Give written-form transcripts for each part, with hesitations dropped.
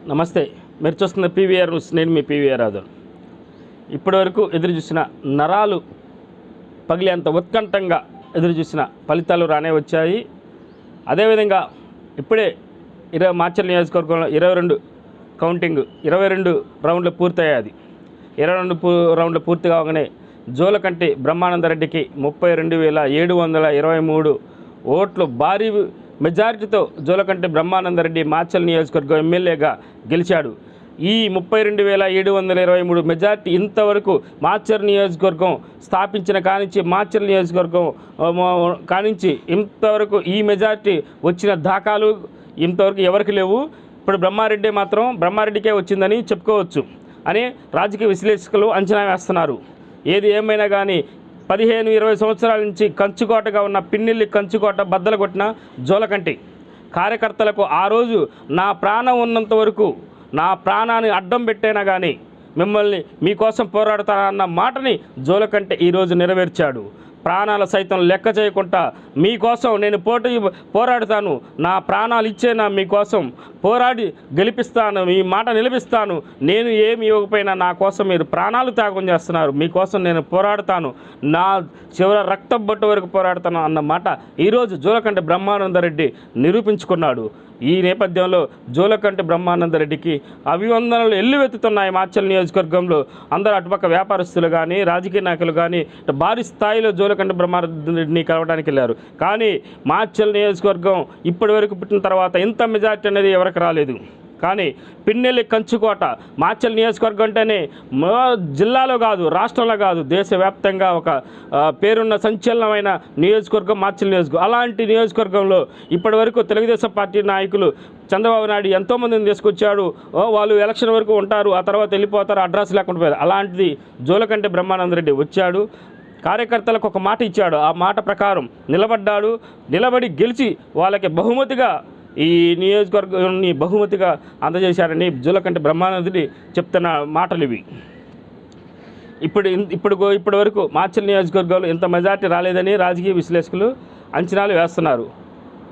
నమస్తే. మీరు చూస్తున్న పీవీఆర్ న్యూస్. నేను మీ పీవీఆర్ రాదు. ఇప్పటివరకు ఎదురు చూసిన నరాలు పగిలేంత ఉత్కంఠంగా ఎదురు చూసిన ఫలితాలు రానే వచ్చాయి. అదేవిధంగా ఇప్పుడే మాచర్ల నియోజకవర్గంలో 22 కౌంటింగ్ 22 రౌండ్లు పూర్తయ్యాయి. 22 రౌండ్లు పూర్తి కాగానే జోలకంటి బ్రహ్మానందరెడ్డికి 32,723 ఓట్లు భారీ మెజారిటీతో జోలకంటి బ్రహ్మానందరెడ్డి మాచర్ల నియోజకవర్గం ఎమ్మెల్యేగా గెలిచాడు. ఈ 32,723 మెజార్టీ ఇంతవరకు మాచర్ల నియోజకవర్గం స్థాపించిన కానించి మాచర్ల నియోజకవర్గం కానించి ఇంతవరకు ఈ మెజార్టీ వచ్చిన దాఖలు ఇంతవరకు ఎవరికి లేవు. ఇప్పుడు బ్రహ్మారెడ్డికే వచ్చిందని చెప్పుకోవచ్చు అని రాజకీయ విశ్లేషకులు అంచనా వేస్తున్నారు. ఏది ఏమైనా కానీ 15-20 సంవత్సరాల నుంచి కంచుకోటగా ఉన్న పిన్నెల్లి కంచుకోట బద్దలు కొట్టిన జోలకంటి కార్యకర్తలకు ఆ రోజు నా ప్రాణం ఉన్నంత వరకు నా ప్రాణాన్ని అడ్డం పెట్టైనా కానీ మిమ్మల్ని మీకోసం పోరాడతానన్న మాటని జోలకంటి ఈరోజు నెరవేర్చాడు. ప్రాణాలు సైతం లెక్క చేయకుండా మీకోసం నేను పోరాడుతాను, నా ప్రాణాలు ఇచ్చేనా మీకోసం పోరాడి గెలిపిస్తాను, మీ మాట నిలిపిస్తాను, నేను ఏమి ఇవ్వకపోయినా నా కోసం మీరు ప్రాణాలు త్యాగం చేస్తున్నారు, మీకోసం నేను పోరాడుతాను, నా చివరి రక్తం బొట్టు వరకు పోరాడుతాను అన్న మాట ఈరోజు జోలకంటి బ్రహ్మానందరెడ్డి నిరూపించుకున్నాడు. ఈ నేపథ్యంలో జోలకంటి బ్రహ్మానందరెడ్డికి అభివందనలు ఎల్లువెత్తుతున్నాయి. మాచర్ల నియోజకవర్గంలో అందరూ అటుపక్క వ్యాపారస్తులు కానీ రాజకీయ నాయకులు కానీ భారీ స్థాయిలో జోలకంటి బ్రహ్మానందరెడ్డిని కలవడానికి వెళ్ళారు. కానీ మాచర్ల నియోజకవర్గం ఇప్పటి వరకు పుట్టిన తర్వాత ఇంత మెజార్టీ అనేది ఎవరికి రాలేదు. కానీ పిన్నెల్లి కంచుకోట మాచర్ల నియోజకవర్గం అంటేనే జిల్లాలో కాదు, రాష్ట్రంలో కాదు, దేశవ్యాప్తంగా ఒక పేరున్న సంచలనమైన నియోజకవర్గం మాచర్ల నియోజకవర్గం. అలాంటి నియోజకవర్గంలో ఇప్పటి వరకు తెలుగుదేశం పార్టీ నాయకులు చంద్రబాబు నాయుడు ఎంతోమందిని తీసుకొచ్చాడు. వాళ్ళు ఎలక్షన్ వరకు ఉంటారు, ఆ తర్వాత వెళ్ళిపోతారు, అడ్రస్ లేకుండా పోయారు. అలాంటిది జోలకంటి బ్రహ్మానందరెడ్డి వచ్చాడు, కార్యకర్తలకు ఒక మాట ఇచ్చాడు, ఆ మాట ప్రకారం నిలబడి గెలిచి వాళ్ళకి బహుమతిగా ఈ నియోజకవర్గాన్ని బహుమతిగా అందజేశారని జోలకంటి బ్రహ్మానందరెడ్డి చెప్తున్న మాటలు ఇవి. ఇప్పటి వరకు మాచర్ల నియోజకవర్గంలో ఇంత మెజార్టీ రాలేదని రాజకీయ విశ్లేషకులు అంచనాలు వేస్తున్నారు.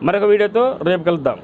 మరొక వీడియోతో రేపు కలుద్దాం.